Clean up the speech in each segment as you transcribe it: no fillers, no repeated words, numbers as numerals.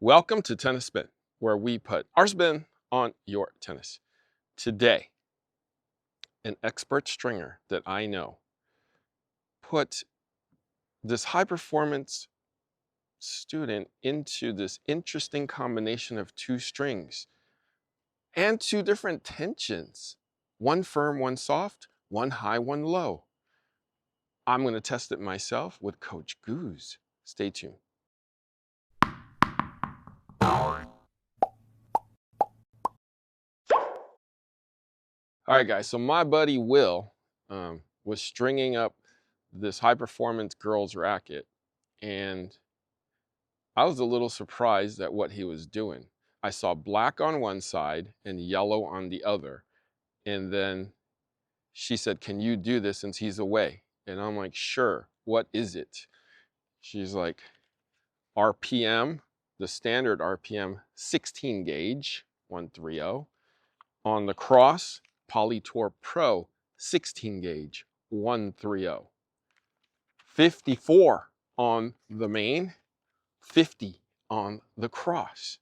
Welcome to Tennis Spin, where we put our spin on your tennis. Today, an expert stringer that I know put this high-performance student into this interesting combination of two strings and two different tensions. One firm, one soft, one high, one low. I'm going to test it myself with Coach Goose. Stay tuned. All right, guys, so my buddy Will was stringing up this high-performance girls racket, and I was a little surprised at what he was doing. I saw black on one side and yellow on the other, and then she said, "Can you do this since he's away?" And I'm like, "Sure, what is it?" She's like, RPM, the standard RPM, 16 gauge, 130. On the cross, Polytour Pro, 16 gauge, 130. 54 on the main, 50 on the cross.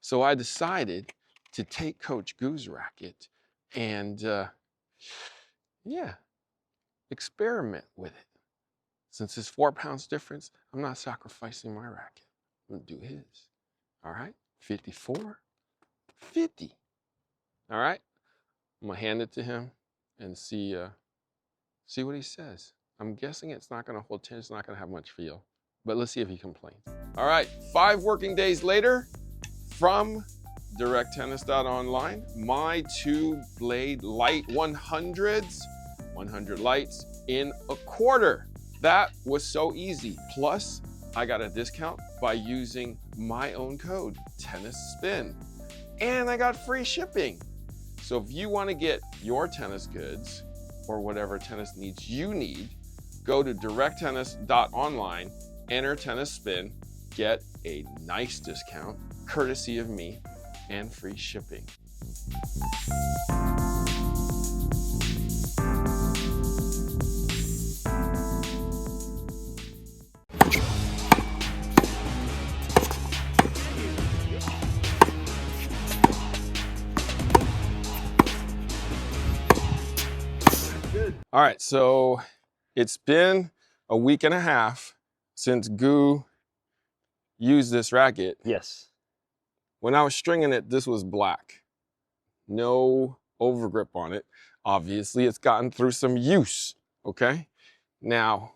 So I decided to take Coach Goo's racket and experiment with it. Since it's 4 pounds difference, I'm not sacrificing my racket. I'm gonna do his. All right, 54, 50. All right, I'm gonna hand it to him and see what he says. I'm guessing it's not gonna hold 10, it's not gonna have much feel, but let's see if he complains. All right, 5 working days later, from directtennis.online, my 2-blade light 100s, 100 lights in a quarter. That was so easy. Plus, I got a discount by using my own code, TennisSpin. And I got free shipping. So if you want to get your tennis goods or whatever tennis needs you need, go to directtennis.online, enter TennisSpin, get a nice discount, courtesy of me, and free shipping. All right, so it's been a week and a half since Goo used this racket. Yes. When I was stringing it, this was black. No overgrip on it. Obviously, it's gotten through some use, okay? Now,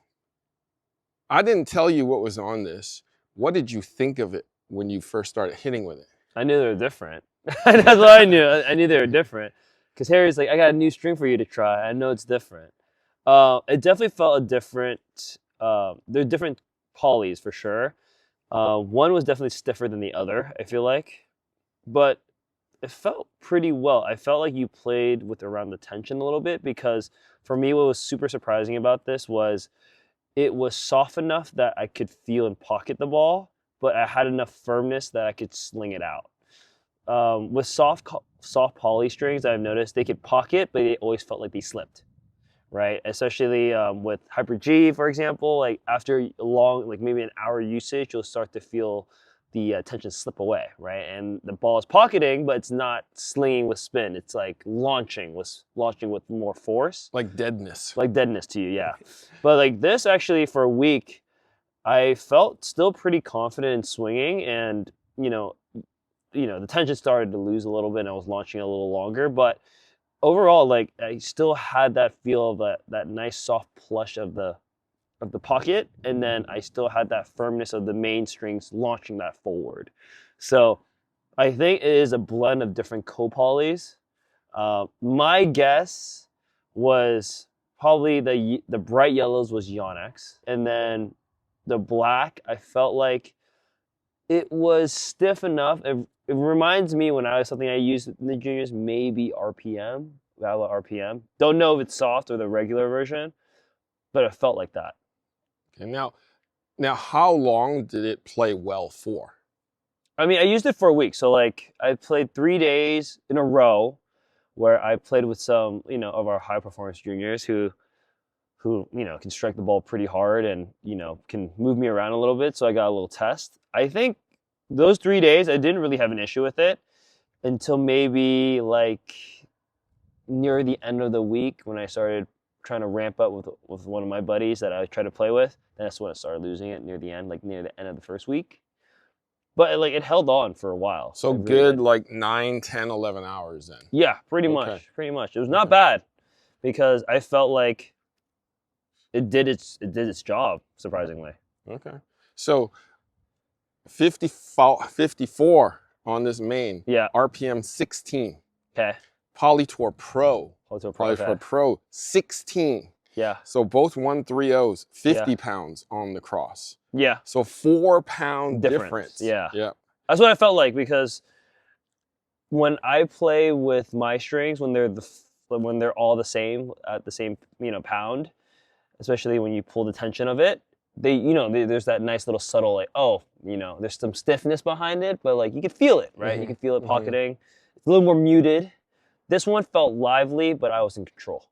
I didn't tell you what was on this. What did you think of it when you first started hitting with it? I knew they were different. That's what I knew. I knew they were different. Because Harry's like, I got a new string for you to try. I know it's different. It definitely felt a different, they're different polys for sure. One was definitely stiffer than the other, I feel like. But it felt pretty well. I felt like you played with around the tension a little bit because for me, what was super surprising about this was it was soft enough that I could feel and pocket the ball, but I had enough firmness that I could sling it out. With soft poly strings, I've noticed they could pocket, but they always felt like they slipped, right? Especially with Hyper G, for example, like after a long, like maybe an hour usage, you'll start to feel the tension slip away, right? And the ball is pocketing, but it's not slinging with spin. It's like launching with more force. Like deadness. Like deadness to you, yeah. But like this actually for a week, I felt still pretty confident in swinging, and the tension started to lose a little bit and I was launching a little longer, but overall, like I still had that feel of that nice soft plush of the pocket, and then I still had that firmness of the main strings launching that forward. So I think it is a blend of different copolys. My guess was probably the bright yellows was Yonex, and then the black, I felt like it was stiff enough. It reminds me when I was something I used in the juniors, maybe RPM, Babolat RPM. Don't know if it's soft or the regular version, but it felt like that. Okay, now how long did it play well for? I mean, I used it for a week. So like I played 3 days in a row where I played with some, of our high performance juniors who can strike the ball pretty hard and, can move me around a little bit. So I got a little test. I think those 3 days, I didn't really have an issue with it until maybe like near the end of the week when I started trying to ramp up with one of my buddies that I try to play with. That's when I started losing it near the end, like near the end of the first week. But like it held on for a while. So It really good, did. like 9, 10, 11 hours then. Yeah, pretty Okay. much. Pretty much. It was not bad because I felt like it did its job, surprisingly. Okay. So 54 on this main. Yeah. RPM 16. Okay. Polytour Pro. Polytour Polytour Pro 16. Yeah. So both 130s, 50 pounds on the cross. Yeah. So 4 pound difference. Yeah. Yeah. That's what I felt like because when I play with my strings, when they're all the same at the same pound, especially when you pull the tension of it, there's that nice little subtle like there's some stiffness behind it, but like you can feel it, right? You can feel it pocketing. It's a little more muted. This one felt lively, but I was in control.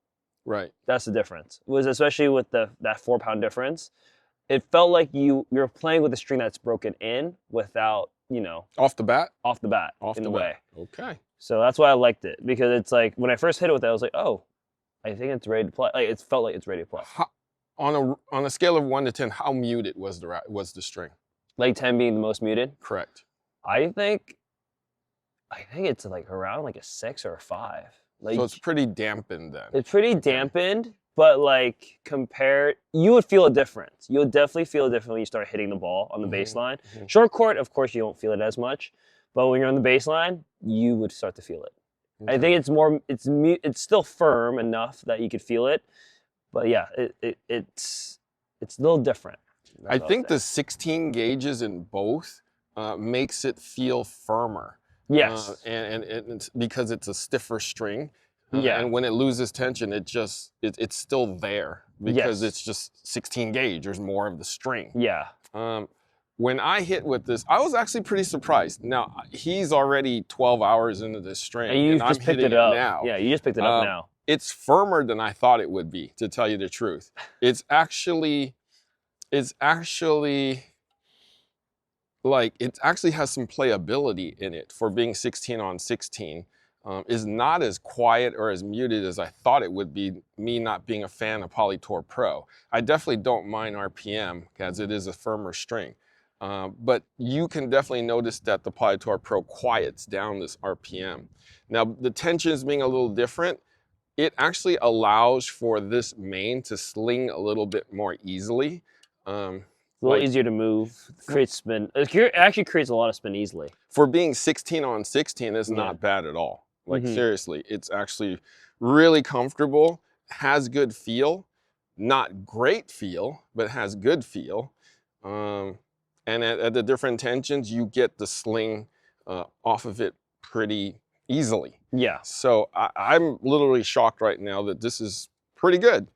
Right. That's the difference. It was especially with that 4 pound difference. It felt like you're playing with a string that's broken in without, Off the bat? off the bat Off in the a bat. way. Okay. So that's why I liked it because it's like when I first hit it with it, I was like, oh, I think it's ready to play. Like it felt like it's ready to play. On a scale of 1 to 10, how muted was the string? Like 10 being the most muted. Correct. I think it's like around like a 6 or a 5. Like So it's pretty dampened then. it's pretty dampened, but like you would feel a difference. You'll definitely feel a difference when you start hitting the ball on the baseline. Short court, of course, you don't feel it as much, but when you're on the baseline, you would start to feel it. Okay. I think it's still firm enough that you could feel it, but yeah, it's a little different. I think the 16 gauges in both makes it feel firmer. Yes. And it's because it's a stiffer string. Yeah. And when it loses tension, it's still there because Yes. it's just 16 gauge. There's more of the string. Yeah. When I hit with this, I was actually pretty surprised. Now, he's already 12 hours into this string. And you and just I'm picked hitting it up. now. Yeah, you just picked it up now. It's firmer than I thought it would be, to tell you the truth. It's actually like it actually has some playability in it for being 16 on 16. Is not as quiet or as muted as I thought it would be, me not being a fan of Polytour Pro. I definitely don't mind RPM as it is a firmer string. But you can definitely notice that the Polytour Pro quiets down this RPM. Now, the tensions being a little different, it actually allows for this main to sling a little bit more easily. A little easier to move, creates spin. It actually creates a lot of spin easily. For being 16 on 16, it's not bad at all. Like seriously, it's actually really comfortable, has good feel, not great feel, but has good feel. And at the different tensions, you get the sling off of it pretty easily. Yeah. So I'm literally shocked right now that this is pretty good.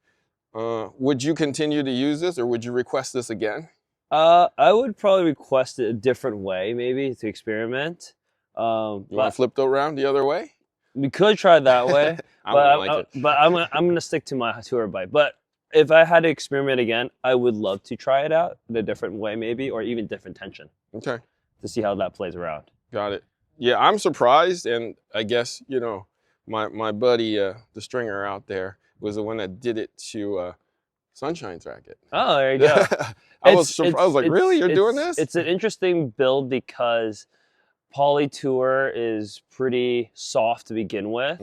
Would you continue to use this, or would you request this again? I would probably request it a different way, maybe to experiment. You want to flip it around the other way? We could try that way, But I'm gonna stick to my tour bike. But if I had to experiment again, I would love to try it out in a different way, maybe, or even different tension. Okay. To see how that plays around. Got it. Yeah, I'm surprised, and I guess my buddy, the stringer out there, was the one that did it to Sunshine's racket. Oh, there you go. I was like, really? You're doing this? It's an interesting build because Polytour is pretty soft to begin with.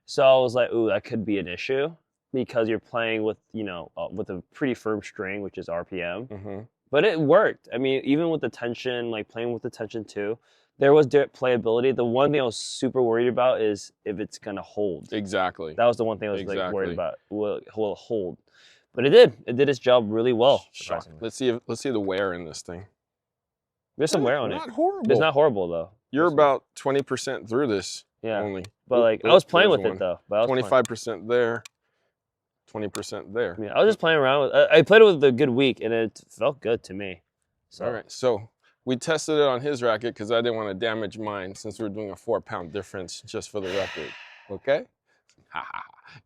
So I was like, ooh, that could be an issue because you're playing with, with a pretty firm string, which is RPM. But it worked. I mean, even with the tension, like playing with the tension too, there was playability. The one thing I was super worried about is if it's gonna hold. Exactly. That was the one thing I was like worried about. Will it hold? But it did. It did its job really well. Let's see the wear in this thing. There's some wear on it. Not horrible. It's not horrible though. You're about 20% through this. Yeah. Only. But like I was playing with it though. 25% there. 20% there. Yeah, I was just playing around with. I played it with a good week, and it felt good to me. So. All right, so we tested it on his racket because I didn't want to damage mine since we were doing a 4 pound difference just for the record. Okay.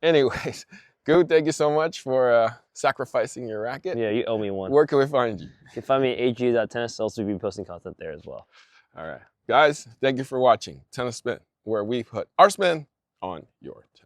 Anyways, Good. Thank you so much for sacrificing your racket. Yeah, you owe me one. Where can we find you? You can find me at ag.tennis. Also, be posting content there as well. All right. Guys, thank you for watching Tennis Spin, where we put our spin on your tennis.